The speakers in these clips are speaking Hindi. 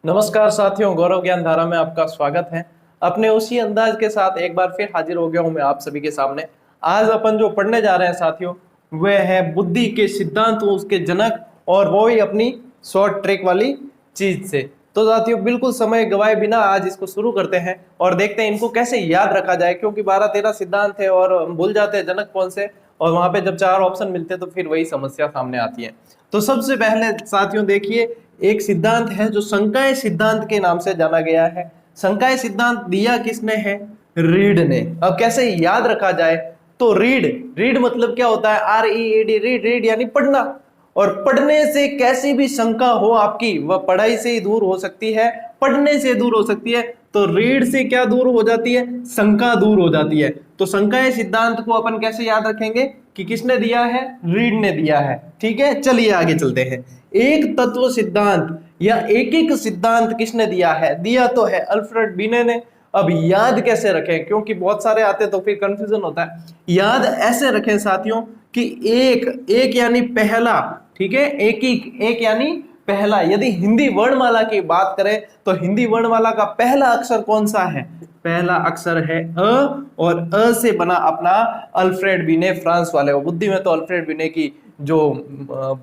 नमस्कार साथियों, गौरव ज्ञान धारा में आपका स्वागत है। अपने उसी अंदाज के साथ एक बार फिर हाजिर हो गया हूं मैं आप सभी के सामने। आज अपन जो पढ़ने जा रहे हैं साथियों, वह है बुद्धि के सिद्धांत, उसके जनक, और वो ही अपनी शॉर्ट ट्रिक वाली चीज से। तो साथियों बिल्कुल समय गवाए बिना आज इसको शुरू करते हैं और देखते हैं इनको कैसे याद रखा जाए, क्योंकि 12-13 सिद्धांत है और हम भूल जाते हैं जनक कौन से, और वहां पे जब 4 ऑप्शन मिलते हैं तो फिर वही समस्या सामने आती है। तो सबसे पहले साथियों देखिए, एक सिद्धांत है जो संकाय सिद्धांत के नाम से जाना गया है। संकाय सिद्धांत दिया किसने है? रीड ने। अब कैसे याद रखा जाए? तो रीड, रीड मतलब क्या होता है? READ, रीड, रीड यानी पढ़ना। और पढ़ने से कैसी भी शंका हो आपकी, वह पढ़ाई से ही दूर हो सकती है, पढ़ने से दूर हो सकती है। तो रीड से क्या दूर हो जाती है? शंका दूर हो जाती है। तो संकाय सिद्धांत को अपन कैसे याद रखेंगे कि किसने दिया है? रीड ने दिया है। ठीक है, चलिए आगे चलते हैं। एक तत्व सिद्धांत या एक एक सिद्धांत किसने दिया है? दिया तो है अल्फ्रेड बिने ने। अब याद कैसे रखें, क्योंकि बहुत सारे आते तो फिर कंफ्यूजन होता है। याद ऐसे रखें साथियों कि एक एक यानी पहला, ठीक है, एक यानी पहला। यदि हिंदी वर्णमाला की बात करें तो हिंदी वर्णमाला का पहला अक्षर कौन सा है? पहला अक्षर है अ, और अ से बना अपना अल्फ्रेड बिने, फ्रांस वाले। वो बुद्धि में तो अल्फ्रेड बिने की जो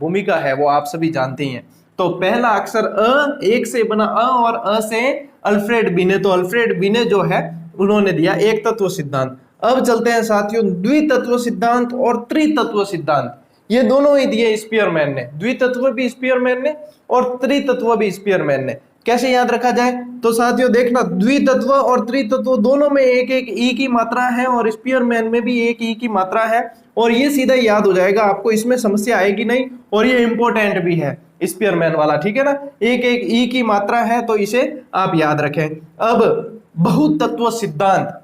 भूमिका है वो आप सभी जानते हैं। तो पहला अक्षर अ, एक से बना अ, और अ से अल्फ्रेड बिने। तो अल्फ्रेड बिने जो है उन्होंने दिया एक तत्व सिद्धांत। अब चलते हैं साथियों द्वितत्व सिद्धांत और त्रितत्व सिद्धांत। ये दोनों ही दिए स्पीयरमैन ने। द्वितत्व भी स्पीयरमैन ने और त्रितत्व भी स्पीयरमैन ने। कैसे याद रखा जाए? तो साथियों देखना, द्वितत्व और त्रितत्व दोनों में एक एक ई की मात्रा है और स्पीयरमैन में भी एक ई की मात्रा है, और ये सीधा याद हो जाएगा आपको, इसमें समस्या आएगी नहीं। और ये इंपॉर्टेंट भी है स्पीयरमैन वाला, ठीक है ना। एक एक ई की मात्रा है तो इसे आप याद रखें। अब बहुतत्व सिद्धांत,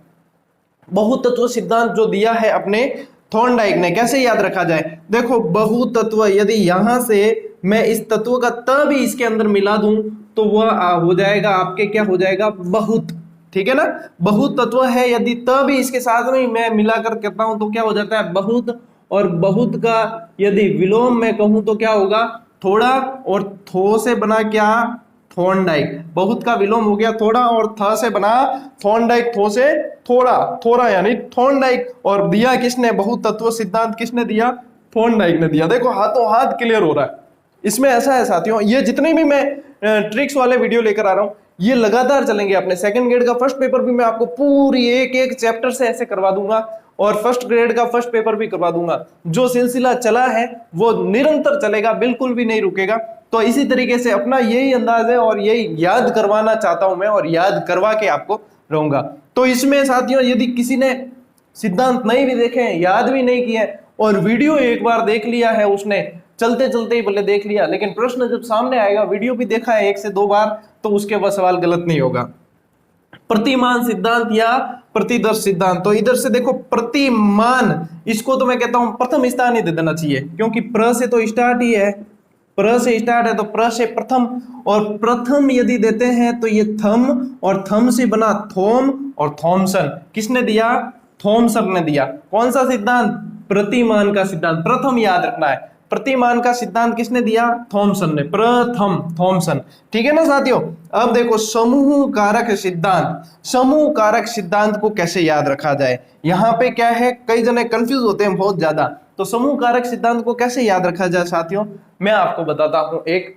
बहुतत्व सिद्धांत जो दिया है अपने थॉर्नडाइक ने, कैसे याद रखा जाए? देखो बहुतत्व, यदि यहां से मैं इस तत्व का त भी इसके अंदर मिला दूं तो वह हो जाएगा आपके, क्या हो जाएगा? बहुत। ठीक है ना। बहुत तत्व है, यदि त भी इसके साथ में मैं मिलाकर करता हूं तो क्या हो जाता है? बहुत। और बहुत का यदि विलोम मैं कहूं तो क्या होगा? थोड़ा। और थो से बना क्या? थॉर्नडाइक। बहुत का विलोम हो गया थोड़ा, और थ से बना थॉर्नडाइक। थो से थोड़ा, थोड़ा यानी थॉर्नडाइक। और दिया किसने? बहुत तत्व सिद्धांत किसने दिया? थॉर्नडाइक ने दिया। देखो हाथों हाथ क्लियर हो रहा है। इसमें ऐसा है साथियों, ये जितने भी मैं ट्रिक्स वाले वीडियो लेकर आ रहा हूं ये लगातार चलेंगे। अपने सेकंड ग्रेड का फर्स्ट पेपर भी मैं आपको पूरी एक एक चैप्टर से ऐसे करवा दूंगा, और फर्स्ट ग्रेड का फर्स्ट पेपर भी करवा दूंगा। जो सिलसिला चला है वो निरंतर चलेगा, बिल्कुल भी नहीं रुकेगा। तो इसी तरीके से अपना यही अंदाज है और यही याद करवाना चाहता हूं मैं, और याद करवा के आपको रहूंगा। तो इसमें साथियों यदि किसी ने सिद्धांत नहीं भी देखे हैं, याद भी नहीं किए, और वीडियो एक बार देख लिया है उसने, चलते चलते ही भले देख लिया, लेकिन प्रश्न जब सामने आएगा, वीडियो भी देखा है 1 से 2 बार, तो उसके वह सवाल गलत नहीं होगा। प्रतिमान सिद्धांत या प्रतिदर्श सिद्धांत, तो इधर से देखो प्रतिमान, इसको तो मैं कहता हूं प्रथम स्थान ही दे देना चाहिए, क्योंकि प्र से तो स्टार्ट ही है, प्र से स्टार्ट है तो प्र से प्रथम। और प्रथम यदि देते हैं तो ये थम, और थम से बना थोम और थॉमसन। किसने दिया? थॉमसन ने दिया। कौन सा सिद्धांत? प्रतिमान का सिद्धांत। प्रथम याद रखना है, प्रतिमान का सिद्धांत किसने दिया? थॉमसन ने। प्रथम, थॉमसन। ठीक है ना साथियों। अब देखो समूह कारक सिद्धांत। समूह कारक सिद्धांत को कैसे याद रखा जाए? यहाँ पे क्या है, कई जने कंफ्यूज होते हैं बहुत ज्यादा। तो समूह कारक सिद्धांत को कैसे याद रखा जाए साथियों, मैं आपको बताता हूं। एक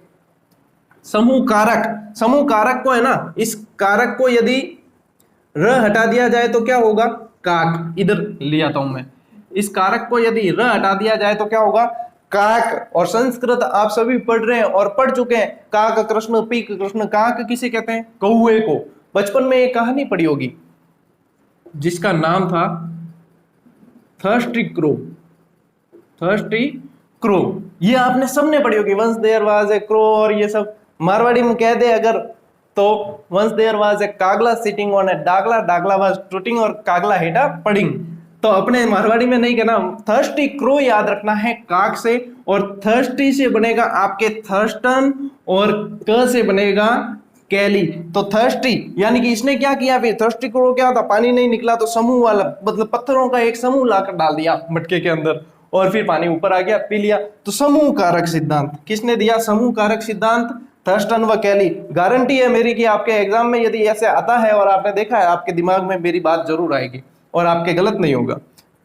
समूह कारक, समूह कारक को है ना, इस कारक को यदि र हटा दिया जाए तो क्या होगा? काक। इधर ले आता हूं मैं, इस कारक को यदि र हटा दिया जाए तो क्या होगा? काक। और संस्कृत आप सभी पढ़ रहे हैं और पढ़ चुके हैं। काक कृष्ण, पीक कृष्ण। काक किसे कहते हैं? कौए को। बचपन में एक कहानी पढ़ी होगी जिसका नाम था थर्स्टी क्रो। थर्स्टी क्रो, ये आपने सबने पढ़ी होगी। Once there was a crow, और ये सब मारवाड़ी में कह दे अगर तो once there was a kagla sitting on a dagla, dagla was tooting और कागला हेड अ पडिंग। तो अपने मारवाड़ी में नहीं कहना, थर्स्टी क्रो याद रखना है काक से, और थर्स्टी से बनेगा आपके थर्स्टन, और क से बनेगा कैली। तो थर्स्टी यानी कि इसने क्या किया? फिर थर्स्टी क्रो क्या था? पानी नहीं निकला तो समूह वाला, मतलब पत्थरों का एक समूह लाकर डाल दिया मटके के अंदर, और फिर पानी ऊपर आ गया, पी लिया। तो समूह कारक सिद्धांत किसने दिया? समूह कारक सिद्धांत थर्स्टन व कैली। गारंटी है मेरी कि आपके एग्जाम में यदि ऐसे आता है और आपने देखा है, आपके दिमाग में मेरी बात जरूर आएगी और आपके गलत नहीं होगा।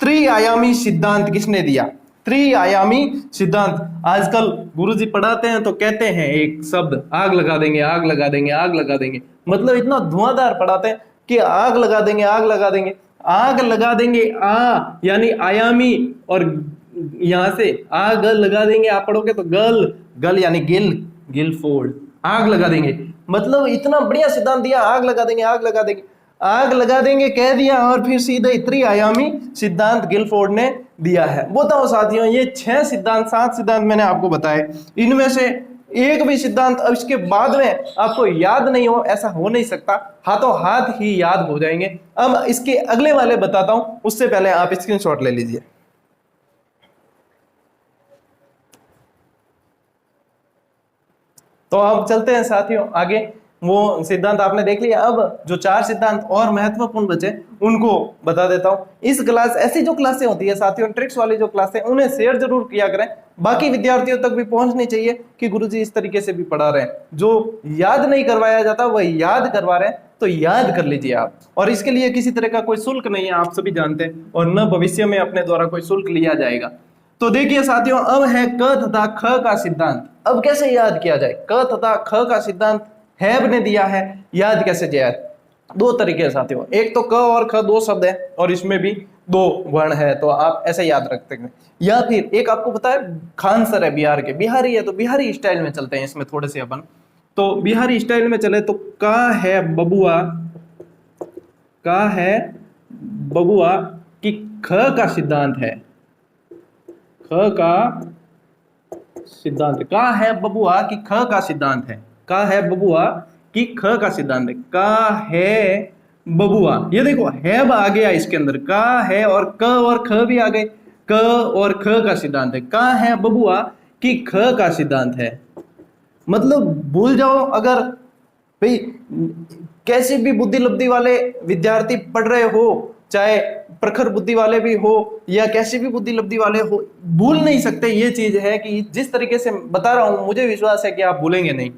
त्रिआयामी सिद्धांत किसने दिया? त्रिआयामी सिद्धांत। आजकल गुरुजी पढ़ाते हैं तो कहते हैं एक शब्द, आग लगा देंगे, आग लगा देंगे, आग लगा देंगे। मतलब इतना धुआंधार पढ़ाते हैं कि आग लगा देंगे, आग लगा देंगे, आग लगा देंगे। यानी आयामी, और यहां से आग लगा देंगे आप पढ़ोगे तो गल, गल यानी गिल, गिल फोल्ड, आग लगा देंगे। मतलब इतना बढ़िया सिद्धांत दिया, आग लगा देंगे, आग लगा देंगे, आग लगा देंगे कह दिया, और फिर सीधे त्रिआयामी सिद्धांत गिलफोर्ड ने दिया है। बताओ साथियों, ये 6 सिद्धांत, 7 सिद्धांत मैंने आपको बताए, इनमें से एक भी सिद्धांत अब इसके बाद में आपको याद नहीं हो, ऐसा हो नहीं सकता, हाथों हाथ ही याद हो जाएंगे। अब इसके अगले वाले बताता हूं, उससे पहले आप स्क्रीनशॉट ले लीजिए। तो अब चलते हैं साथियों आगे। वो सिद्धांत आपने देख लिया, अब जो 4 सिद्धांत और महत्वपूर्ण बचे उनको बता देता हूं। इस क्लास, ऐसी जो क्लासें होती है साथियों, ट्रिक्स वाली जो क्लासें, उन्हें शेयर जरूर किया करें, बाकी विद्यार्थियों तक भी पहुंचनी चाहिए कि गुरुजी इस तरीके से भी पढ़ा रहे हैं। जो याद नहीं करवाया जाता वह याद करवा रहे हैं, तो याद कर लीजिए आप। और इसके लिए किसी तरह का कोई शुल्क नहीं है, आप सभी जानते हैं, और न भविष्य में अपने द्वारा कोई शुल्क लिया जाएगा। तो देखिए साथियों, अब है क तथा ख का सिद्धांत। अब कैसे याद किया जाए? क तथा ख का सिद्धांत हैब ने दिया है, याद कैसे जाए? 2 तरीके हैं साथियों, एक तो क और ख 2 शब्द है और इसमें भी 2 वर्ण है, तो आप ऐसे याद रखते हैं। या फिर एक आपको पता है, खान सर है बिहार के, बिहारी है तो बिहारी स्टाइल में चलते हैं इसमें थोड़े से अपन। तो बिहारी स्टाइल में चले तो का है बबुआ, का है बबुआ कि ख का सिद्धांत है, ख का सिद्धांत, का है बबुआ कि ख का सिद्धांत है, का है बबुआ कि ख का सिद्धांत है, का है बबुआ। ये देखो है आ गया इसके अंदर, का है और क और ख भी आ गए, क और ख का सिद्धांत है, का है बबुआ कि ख का सिद्धांत है। मतलब भूल जाओ अगर भाई कैसे भी बुद्धि लब्धि वाले विद्यार्थी पढ़ रहे हो, चाहे प्रखर बुद्धि वाले भी हो या कैसी भी बुद्धि लब्धि वाले हो, भूल नहीं सकते। ये चीज है कि जिस तरीके से बता रहा हूं मुझे विश्वास है कि आप भूलेंगे नहीं।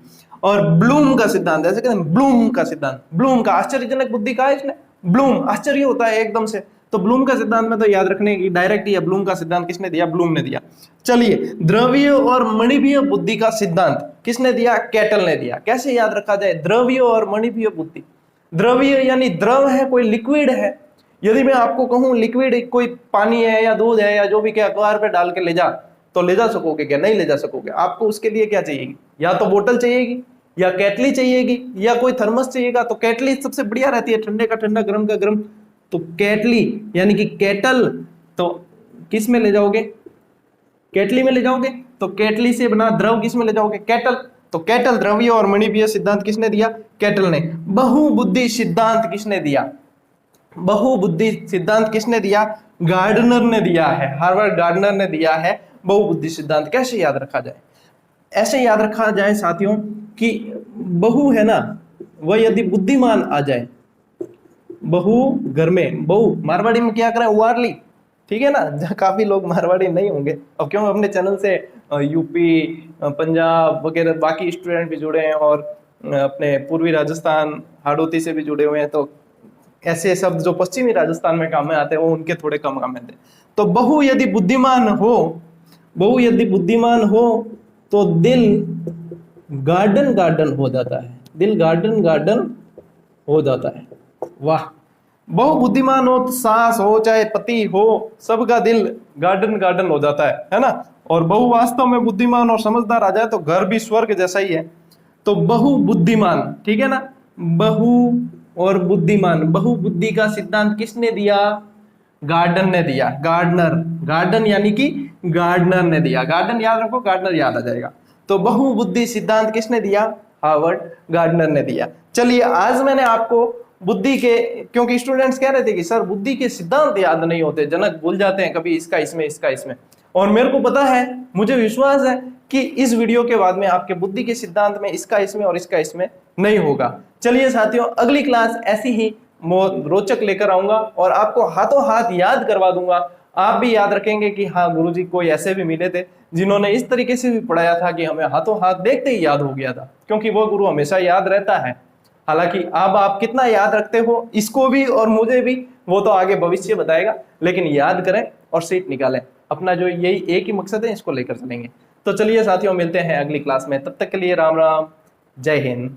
और ब्लूम का सिद्धांत, ऐसे कहते हैं ब्लूम का सिद्धांत, ब्लूम का, आश्चर्यजनक बुद्धि का है इसने, ब्लूम, आश्चर्य होता है एकदम से। तो ब्लूम का सिद्धांत में तो याद रखने की डायरेक्ट ही है, ब्लूम का सिद्धांत किसने दिया? ब्लूम ने दिया। चलिए, द्रव्य और मणिवीय बुद्धि का सिद्धांत किसने दिया? कैटल ने दिया। कैसे याद रखा जाए द्रव्य और मणिवीय बुद्धि? द्रव्य यानी द्रव है, कोई लिक्विड है। यदि मैं आपको कहूं लिक्विड कोई पानी है या दूध है या जो भी, क्या अखबार पे डाल के ले जा, तो ले जा सकोगे क्या? नहीं ले जा सकोगे। आपको उसके लिए क्या चाहिएगी? या तो बोतल चाहिएगी, या केटली चाहिएगी, या कोई थर्मस चाहिएगा। तो केटली सबसे बढ़िया रहती है, ठंडे का ठंडा, गर्म का गर्म। तो केटली यानी कि केटल, तो किस में ले जाओगे? केटली में ले जाओगे। तो केटली से बना द्रव किस में ले जाओगे? केटल। तो केटल द्रव्य और मणिवीय सिद्धांत किसने दिया? केटल ने। बहुबुद्धि सिद्धांत किसने दिया? बहुबुद्धि सिद्धांत किसने दिया? गार्डनर ने दिया है, हार्वर्ड गार्डनर ने दिया है बहुबुद्धि सिद्धांत। कैसे याद रखा जाए? ऐसे याद रखा जाए साथियों कि बहु है ना, वह यदि बुद्धिमान आ जाए, बहु घर में, बहु मारवाड़ी में क्या करें? उवारली, ठीक है ना। काफी लोग मारवाड़ी नहीं होंगे, अब क्यों अपने चैनल से यूपी, पंजाब वगैरह बाकी स्टूडेंट भी जुड़े हैं, और अपने पूर्वी राजस्थान हाड़ौती से भी जुड़े हुए हैं। तो ऐसे शब्द जो पश्चिमी राजस्थान में काम में आते हैं वो उनके थोड़े कम काम में आते हैं। तो बहु यदि बुद्धिमान हो, बहु यदि बुद्धिमान हो तो दिल गार्डन गार्डन हो जाता है, दिल गार्डन गार्डन हो जाता है। वाह, बहु बुद्धिमान हो तो सास हो चाहे पति हो, सबका दिल गार्डन गार्डन हो जाता है ना। और बहु वास्तव में बुद्धिमान और समझदार आ जाए तो घर भी स्वर्ग जैसा ही है। तो बहु बुद्धिमान, ठीक है ना, बहु और बुद्धिमान, बहुबुद्धि का सिद्धांत किसने दिया? गार्डन ने दिया। गार्डनर, गार्डन यानी कि गार्डनर ने दिया। गार्डन याद रखो, गार्डनर याद आ जाएगा। तो बहुबुद्धि सिद्धांत किसने दिया? हार्वर्ड गार्डनर ने दिया। चलिए, आज मैंने आपको बुद्धि के, क्योंकि स्टूडेंट्स कह रहे थे कि सर बुद्धि के सिद्धांत याद नहीं होते, जनक भूल जाते हैं कभी इसका इसमें, इसका इसमें, और मेरे को पता है, मुझे विश्वास है कि इस वीडियो के बाद में आपके बुद्धि के सिद्धांत में इसका इसमें और इसका इसमें नहीं होगा। चलिए साथियों, अगली क्लास ऐसी ही रोचक लेकर आऊंगा और आपको हाथों हाथ याद करवा दूंगा। आप भी याद रखेंगे कि हाँ गुरुजी कोई ऐसे भी मिले थे जिन्होंने इस तरीके से भी पढ़ाया था कि हमें हाथों हाथ देखते ही याद हो गया था, क्योंकि वो गुरु हमेशा याद रहता है। हालांकि अब आप कितना याद रखते हो इसको भी और मुझे भी वो तो आगे भविष्य बताएगा, लेकिन याद करें और सीट निकालें। अपना जो यही एक ही मकसद है, इसको लेकर चलेंगे। तो चलिए साथियों, मिलते हैं अगली क्लास में, तब तक के लिए राम राम, जय हिंद।